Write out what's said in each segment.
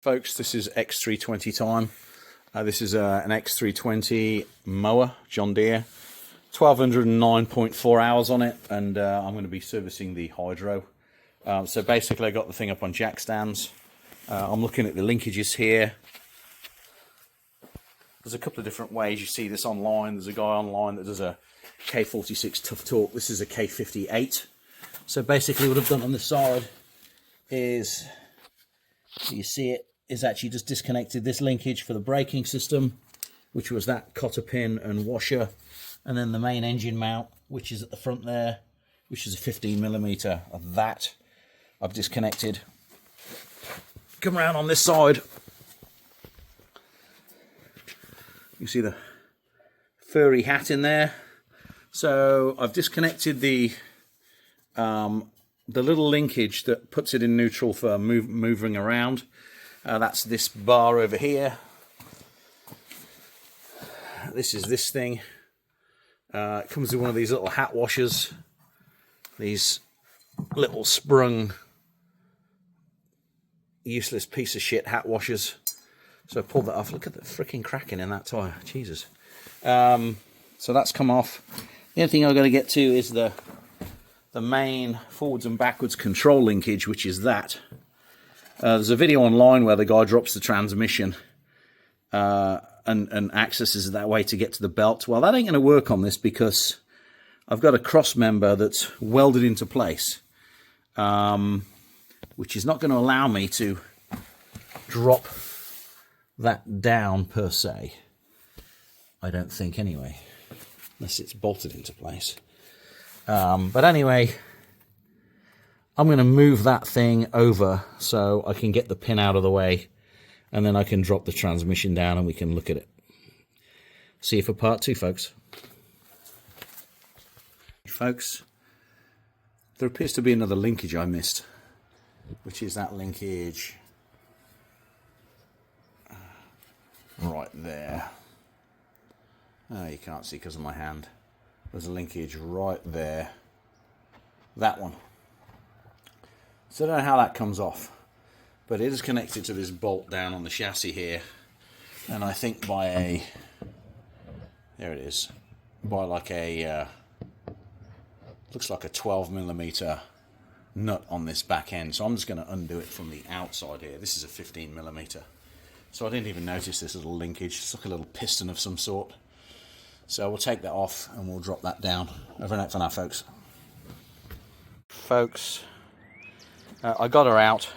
Folks, this is X320 time. This is an X320 mower, John Deere, 1209.4 hours on it, and I'm going to be servicing the hydro. So basically I got the thing up on jack stands. I'm looking at the linkages here. There's a couple of different ways you see this online. There's a guy online that does a K56 Tuff Torque. This is a K58. So basically what I've done on the side is, so you see it, is actually just disconnected this linkage for the braking system, which was that cotter pin and washer, and then the main engine mount, which is at the front there, which is a 15mm of that I've disconnected. Come around on this side, you see the furry hat in there. So I've disconnected the little linkage that puts it in neutral for moving around. That's this bar over here. This is this thing. It comes with one of these little hat washers. These little sprung, useless piece of shit hat washers. So I pulled that off. Look at the freaking cracking in that tyre. Jesus. So that's come off. The only thing I've got to get to is the main forwards and backwards control linkage, which is that. There's a video online where the guy drops the transmission and accesses it that way to get to the belt. Well, that ain't going to work on this because I've got a cross member that's welded into place, which is not going to allow me to drop that down per se. I don't think anyway, unless it's bolted into place. But anyway, I'm going to move that thing over so I can get the pin out of the way, and then I can drop the transmission down and we can look at it. See you for part 2, folks. Folks, there appears to be another linkage I missed, which is that linkage right there. Oh, you can't see because of my hand. There's a linkage right there. That one. So I don't know how that comes off, but it is connected to this bolt down on the chassis here, and I think by a, there it is, by like a, looks like a 12mm nut on this back end. So I'm just going to undo it from the outside here. This is a 15mm. So I didn't even notice this little linkage. It's like a little piston of some sort. So we'll take that off and we'll drop that down. Over and out for now, folks. Folks, I got her out.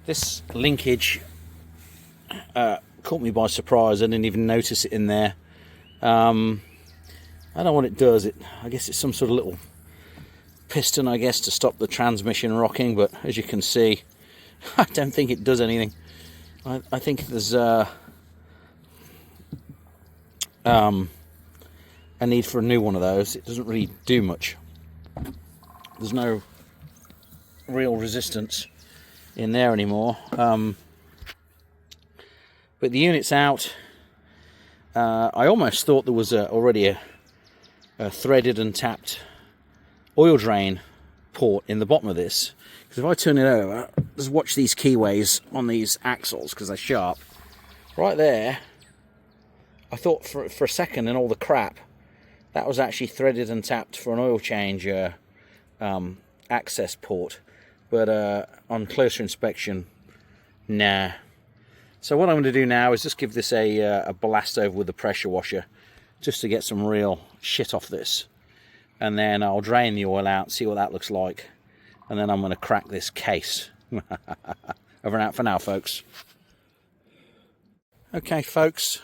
This linkage caught me by surprise. I didn't even notice it in there. I don't know what it does. I guess it's some sort of little piston, I guess, to stop the transmission rocking. But as you can see, I don't think it does anything. I think there's a need for a new one of those. It doesn't really do much. There's no real resistance in there anymore. But the unit's out. I almost thought there was already a threaded and tapped oil drain port in the bottom of this. Because if I turn it over, just watch these keyways on these axles because they're sharp. Right there, I thought for a second in all the crap that was actually threaded and tapped for an oil change access port, but on closer inspection, nah. So what I'm going to do now is just give this a blast over with the pressure washer just to get some real shit off this, and then I'll drain the oil out, see what that looks like, and then I'm going to crack this case. Over and out for now, folks. Okay, folks,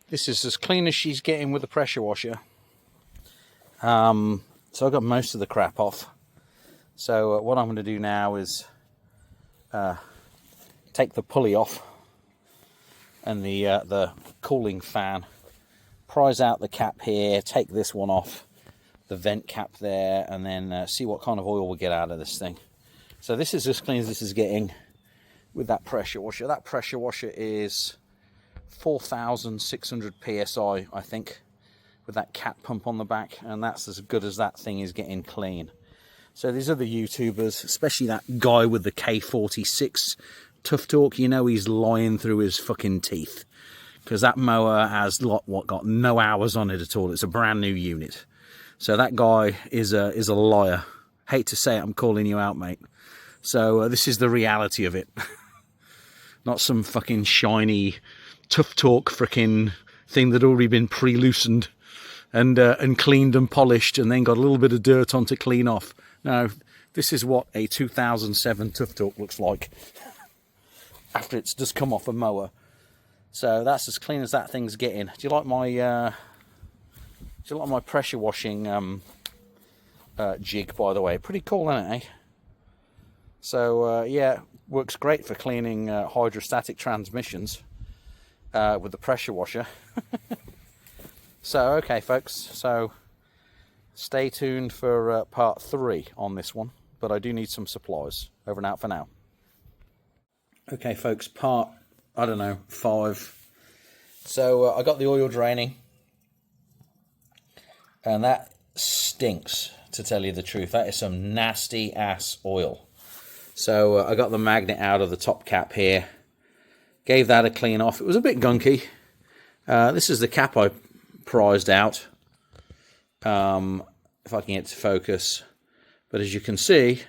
this is as clean as she's getting with the pressure washer. So I've got most of the crap off. So what I'm going to do now is take the pulley off and the cooling fan, prise out the cap here, take this one off, the vent cap there, and then see what kind of oil we'll get out of this thing. So this is as clean as this is getting with that pressure washer. That pressure washer is 4,600 psi, I think, with that cat pump on the back, and that's as good as that thing is getting clean. So these other YouTubers, especially that guy with the K46 Tuff Torque, you know he's lying through his fucking teeth. Because that mower has got no hours on it at all. It's a brand new unit. So that guy is a liar. Hate to say it, I'm calling you out, mate. So this is the reality of it. Not some fucking shiny Tuff Torque freaking thing that had already been pre-loosened and cleaned and polished and then got a little bit of dirt on to clean off. No, this is what a 2007 Tuff Torque looks like after it's just come off a mower. So that's as clean as that thing's getting. Do you like my pressure washing jig, by the way? Pretty cool, isn't it, eh? So yeah, works great for cleaning hydrostatic transmissions with the pressure washer. So okay, folks. So stay tuned for part 3 on this one. But I do need some supplies. Over and out for now. Okay, folks. Part, I don't know, 5. So I got the oil draining, and that stinks, to tell you the truth. That is some nasty ass oil. So I got the magnet out of the top cap here, gave that a clean off. It was a bit gunky. This is the cap I prized out, if I can get to focus. But as you can see,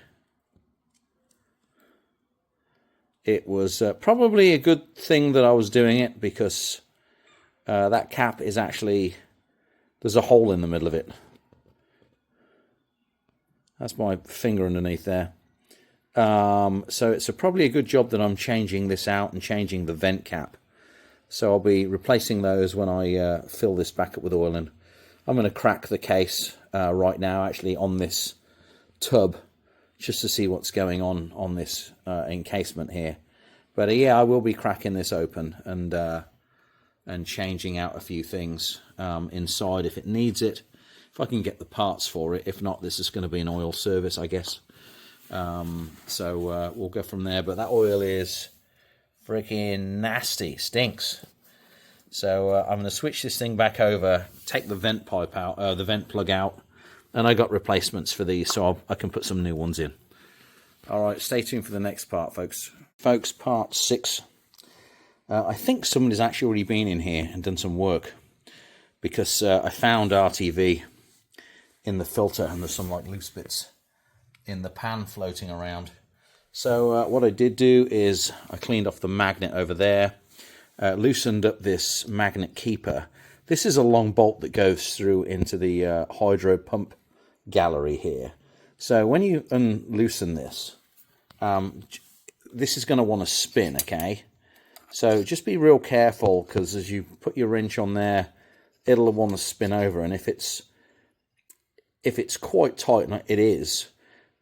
it was probably a good thing that I was doing it, because that cap is actually, there's a hole in the middle of it. That's my finger underneath there. So it's probably a good job that I'm changing this out and changing the vent cap. So I'll be replacing those when I fill this back up with oil. And I'm going to crack the case right now, actually, on this tub, just to see what's going on this encasement here. But yeah, I will be cracking this open and changing out a few things inside if it needs it, if I can get the parts for it. If not, this is going to be an oil service, I guess. So we'll go from there. But that oil is freaking nasty, stinks. So I'm going to switch this thing back over, take the vent pipe out, the vent plug out, and I got replacements for these, so I can put some new ones in. All right, stay tuned for the next part, folks. Folks, part 6. I think somebody's actually already been in here and done some work, because I found RTV in the filter, and there's some like loose bits in the pan floating around. So what I did do is I cleaned off the magnet over there, loosened up this magnet keeper. This is a long bolt that goes through into the hydro pump gallery here. So when you unloosen this, this is going to want to spin, okay? So just be real careful, because as you put your wrench on there, it'll want to spin over. And if it's quite tight, and it is,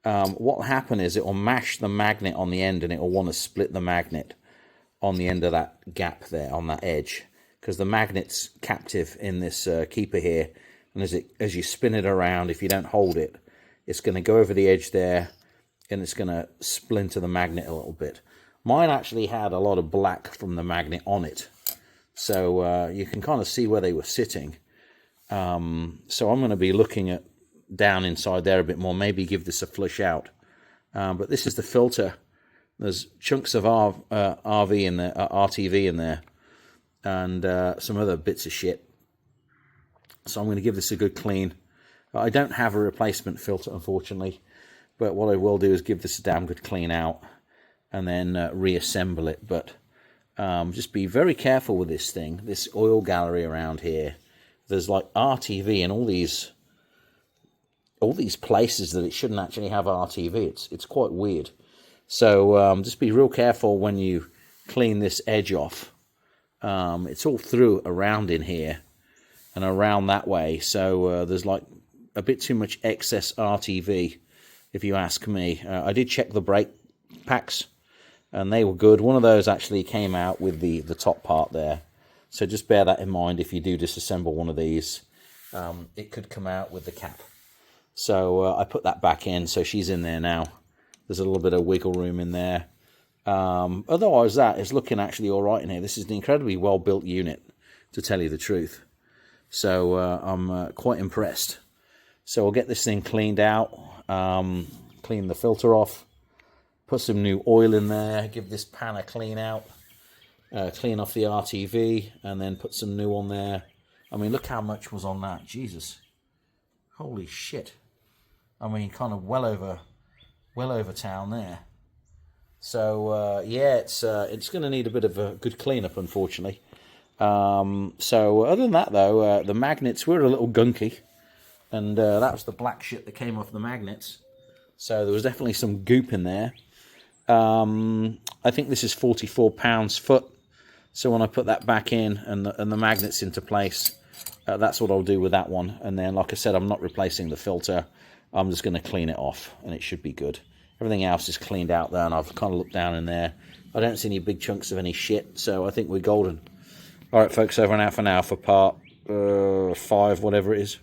what will happen is it will mash the magnet on the end, and it will want to split the magnet on the end of that gap there, on that edge, because the magnet's captive in this keeper here. And as you spin it around, if you don't hold it, it's going to go over the edge there, and it's going to splinter the magnet a little bit. Mine actually had a lot of black from the magnet on it, so you can kind of see where they were sitting. So I'm going to be looking at down inside there a bit more, maybe give this a flush out. But this is the filter. There's chunks of RV in there, RTV in there, and some other bits of shit. So I'm going to give this a good clean. I don't have a replacement filter, unfortunately, but what I will do is give this a damn good clean out and then reassemble it. But just be very careful with this thing, this oil gallery around here. There's like RTV in all these places that it shouldn't actually have RTV. It's quite weird. So just be real careful when you clean this edge off. It's all through around in here and around that way. So there's like a bit too much excess RTV, if you ask me. I did check the brake packs, and they were good. One of those actually came out with the top part there. So just bear that in mind if you do disassemble one of these. It could come out with the cap. So I put that back in, so she's in there now. There's a little bit of wiggle room in there. Otherwise, that is looking actually all right in here. This is an incredibly well-built unit, to tell you the truth. So I'm quite impressed. So we'll get this thing cleaned out, clean the filter off, Put some new oil in there, give this pan a clean out, clean off the RTV, and then put some new on there. I mean, look how much was on that. Jesus. Holy shit. I mean, kind of well over town there. So, yeah, it's going to need a bit of a good cleanup, unfortunately. So, other than that, though, the magnets were a little gunky. And that was the black shit that came off the magnets. So, there was definitely some goop in there. I think this is 44 pounds-foot. So, when I put that back in and the magnets into place, that's what I'll do with that one. And then, like I said, I'm not replacing the filter. I'm just going to clean it off, and it should be good. Everything else is cleaned out there, and I've kind of looked down in there. I don't see any big chunks of any shit, so I think we're golden. All right, folks, over and out for now for part 5, whatever it is.